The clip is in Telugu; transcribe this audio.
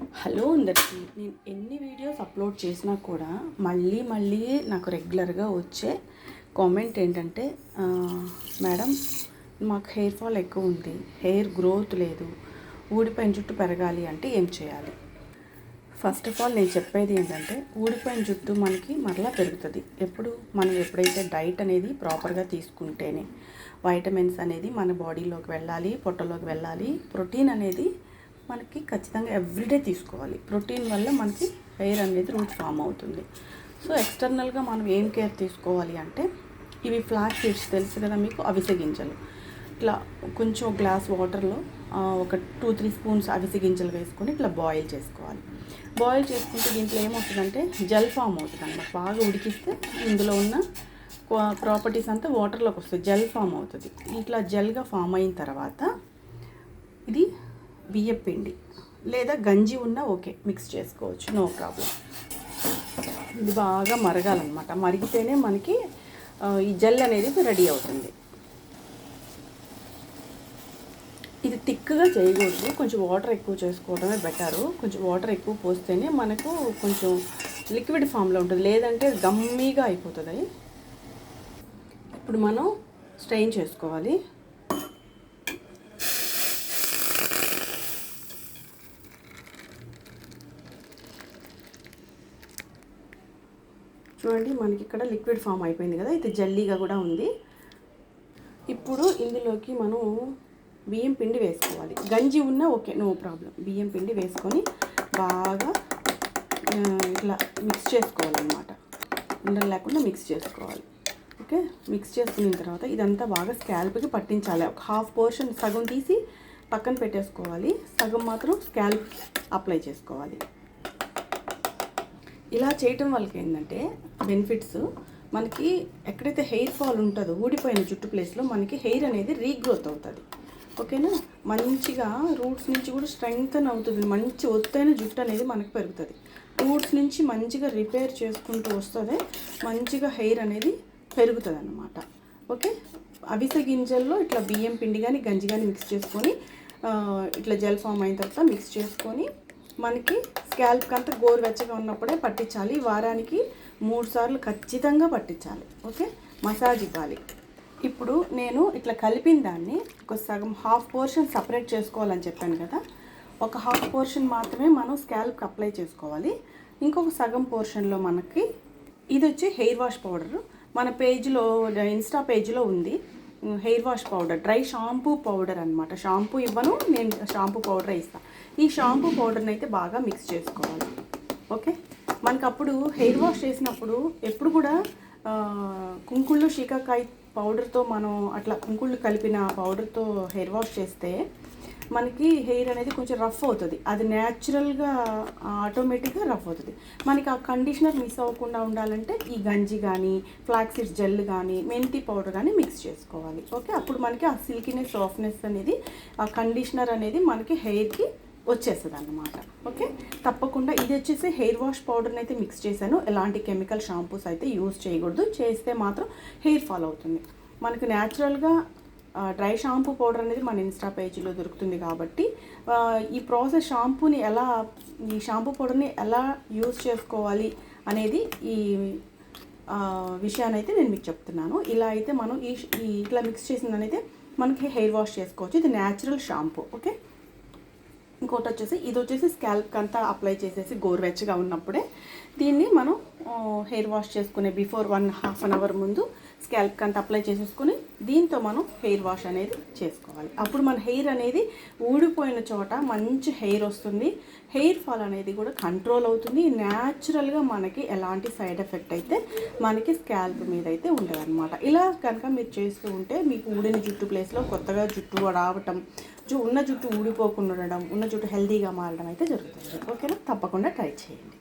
హలో అందరికీ. నేను ఎన్ని వీడియోస్ అప్లోడ్ చేసినా కూడా మళ్ళీ నాకు రెగ్యులర్గా వచ్చే కామెంట్ ఏంటంటే, మేడం మాకు హెయిర్ ఫాల్ ఎక్కువ ఉంది, హెయిర్ గ్రోత్ లేదు, ఊడిపోయిన జుట్టు పెరగాలి అంటే ఏం చేయాలి? ఫస్ట్ ఆఫ్ ఆల్ నేను చెప్పేది ఏంటంటే, ఊడిపోయిన జుట్టు మనకి మరలా పెరుగుతుంది మనం ఎప్పుడైతే డైట్ అనేది ప్రాపర్గా తీసుకుంటేనే. వైటమిన్స్ అనేది మన బాడీలోకి వెళ్ళాలి, పొట్టలోకి వెళ్ళాలి. ప్రోటీన్ అనేది మనకి ఖచ్చితంగా ఎవ్రీడే తీసుకోవాలి. ప్రోటీన్ వల్ల మనకి హెయిర్ అనేది రూట్ ఫామ్ అవుతుంది. సో ఎక్స్టర్నల్గా మనం ఏం కేర్ తీసుకోవాలి అంటే, ఇవి ఫ్లాక్ సీడ్స్ తెలుసు కదా మీకు, అవిసె గింజలు. ఇట్లా కొంచెం గ్లాస్ వాటర్లో ఒక 2-3 స్పూన్స్ అవిసె గింజలు వేసుకొని ఇట్లా బాయిల్ చేసుకోవాలి. బాయిల్ చేసుకుంటే దీంట్లో ఏమవుతుందంటే జెల్ ఫామ్ అవుతుంది అన్నమాట. బాగా ఉడికిస్తే ఇందులో ఉన్న ప్రాపర్టీస్ అంతా వాటర్లోకి వస్తుంది, జెల్ ఫామ్ అవుతుంది. ఇట్లా జెల్గా ఫామ్ అయిన తర్వాత ఇది బియ్యం పిండి లేదా గంజి ఉన్నా ఓకే, మిక్స్ చేసుకోవచ్చు, నో ప్రాబ్లం. ఇది బాగా మరగాలన్నమాట. మరిగితేనే మనకి ఈ జెల్ అనేది రెడీ అవుతుంది. ఇది థిక్గా చేయకూడదు, కొంచెం వాటర్ ఎక్కువ చేసుకోవడమే బెటరు. కొంచెం వాటర్ ఎక్కువ పోస్తేనే మనకు కొంచెం లిక్విడ్ ఫామ్లో ఉంటుంది, లేదంటే గమ్మీగా అయిపోతుంది. ఇప్పుడు మనం స్ట్రెయిన్ చేసుకోవాలి. చూడండి, మనకి ఇక్కడ లిక్విడ్ ఫామ్ అయిపోయింది కదా, ఇది జల్లీగా కూడా ఉంది. ఇప్పుడు ఇందులోకి మనం బియ్యం పిండి వేసుకోవాలి. గంజి ఉన్నా ఓకే, నో ప్రాబ్లం. బియ్యం పిండి వేసుకొని బాగా ఇట్లా మిక్స్ చేసుకోవాలన్నమాట. ఉండలు లేకుండా మిక్స్ చేసుకోవాలి. ఓకే, మిక్స్ చేసుకున్న తర్వాత ఇదంతా బాగా స్కాల్ప్కి పట్టించాలి. ఒక హాఫ్ పోర్షన్ సగం తీసి పక్కన పెట్టేసుకోవాలి, సగం మాత్రం స్కాల్ప్ అప్లై చేసుకోవాలి. ఇలా చేయటం వల్ల ఏంటంటే బెనిఫిట్స్, మనకి ఎక్కడైతే హెయిర్ ఫాల్ ఉంటుందో ఊడిపోయిన జుట్టు ప్లేస్లో మనకి హెయిర్ అనేది రీగ్రోత్ అవుతుంది. ఓకేనా, మంచిగా రూట్స్ నుంచి కూడా స్ట్రెంగ్తన్ అవుతుంది. మంచి ఒత్తైన జుట్టు అనేది మనకు పెరుగుతుంది. రూట్స్ నుంచి మంచిగా రిపేర్ చేసుకుంటూ వస్తుంది, మంచిగా హెయిర్ అనేది పెరుగుతుంది అన్నమాట. ఓకే, అవిసె గింజల్లో ఇట్లా బియ్యం పిండి కానీ గంజి కానీ మిక్స్ చేసుకొని ఇట్లా జెల్ ఫామ్ అయిన తర్వాత మిక్స్ చేసుకొని మనకి స్కాల్ప్కి అంతా గోరువెచ్చగా ఉన్నప్పుడే పట్టించాలి. వారానికి 3 సార్లు ఖచ్చితంగా పట్టించాలి. ఓకే, మసాజ్ ఇవ్వాలి. ఇప్పుడు నేను ఇట్లా కలిపిన దాన్ని ఒక సగం హాఫ్ పోర్షన్ సపరేట్ చేసుకోవాలని చెప్పాను కదా, ఒక హాఫ్ పోర్షన్ మాత్రమే మనం స్కాల్ప్కి అప్లై చేసుకోవాలి. ఇంకొక సగం పోర్షన్లో మనకి ఇది వచ్చి హెయిర్ వాష్ పౌడర్. మన పేజ్లో, ఇన్స్టా పేజ్లో ఉంది hair wash powder, dry shampoo powder అనమాట. షాంపూ ఇవ్వను నేను, షాంపూ పౌడరే ఇస్తాను. ఈ షాంపూ పౌడర్ని అయితే బాగా మిక్స్ చేసుకోవాలి. ఓకే, మనకు అప్పుడు హెయిర్ వాష్ చేసినప్పుడు ఎప్పుడు కూడా కుంకుళ్ళు షీకాకాయ పౌడర్తో మనం అట్లా కుంకుళ్ళు కలిపిన పౌడర్తో హెయిర్ వాష్ చేస్తే మనకి హెయిర్ అనేది కొంచెం రఫ్ అవుతుంది. అది న్యాచురల్గా ఆటోమేటిక్గా రఫ్ అవుతుంది. మనకి ఆ కండిషనర్ మిస్ అవ్వకుండా ఉండాలంటే ఈ గంజి కానీ, ఫ్లాక్ సీడ్స్ జెల్ కానీ, మెంతి పౌడర్ కానీ మిక్స్ చేసుకోవాలి. ఓకే, అప్పుడు మనకి ఆ సిల్కీనెస్, సాఫ్ట్నెస్ అనేది, ఆ కండిషనర్ అనేది మనకి హెయిర్కి వచ్చేస్తుంది అన్నమాట. ఓకే, తప్పకుండా ఇది వచ్చేసి హెయిర్ వాష్ పౌడర్ని అయితే మిక్స్ చేశాను. ఎలాంటి కెమికల్ షాంపూస్ అయితే యూజ్ చేయకూడదు, చేస్తే మాత్రం హెయిర్ ఫాల్ అవుతుంది. మనకు న్యాచురల్గా డ్రై షాంపూ పౌడర్ అనేది మన ఇన్స్టా పేజీలో దొరుకుతుంది. కాబట్టి ఈ ప్రాసెస్ ఈ షాంపూ పౌడర్ని ఎలా యూజ్ చేసుకోవాలి అనేది ఈ విషయాన్ని అయితే నేను మీకు చెప్తున్నాను. ఇలా అయితే మనం ఇట్లా మిక్స్ చేసిందనైతే మనకి హెయిర్ వాష్ చేసుకోవచ్చు. ఇది న్యాచురల్ షాంపూ. ఓకే, ఇంకోటి వచ్చేసి ఇది వచ్చేసి స్కాల్ప్కి అంతా అప్లై చేసేసి గోరువెచ్చగా ఉన్నప్పుడే దీన్ని మనం హెయిర్ వాష్ చేసుకునే బిఫోర్ 1.5 అవర్ ముందు స్కాల్ప్కి అంతా అప్లై చేసేసుకొని దీంతో మనం హెయిర్ వాష్ అనేది చేసుకోవాలి. అప్పుడు మన హెయిర్ అనేది ఊడిపోయిన చోట మంచి హెయిర్ వస్తుంది, హెయిర్ ఫాల్ అనేది కూడా కంట్రోల్ అవుతుంది. న్యాచురల్గా మనకి ఎలాంటి సైడ్ ఎఫెక్ట్ అయితే మనకి స్కాల్ప్ మీద అయితే ఉండదు అనమాట. ఇలా కనుక మీరు చేస్తూ ఉంటే మీకు ఊడిన జుట్టు ప్లేస్లో కొత్తగా జుట్టు రావటం, ఉన్న జుట్టు ఊడిపోకుండా ఉండడం, ఉన్న జుట్టు హెల్తీగా మారడం అయితే జరుగుతుంది. ఓకేనా, తప్పకుండా ట్రై చేయండి.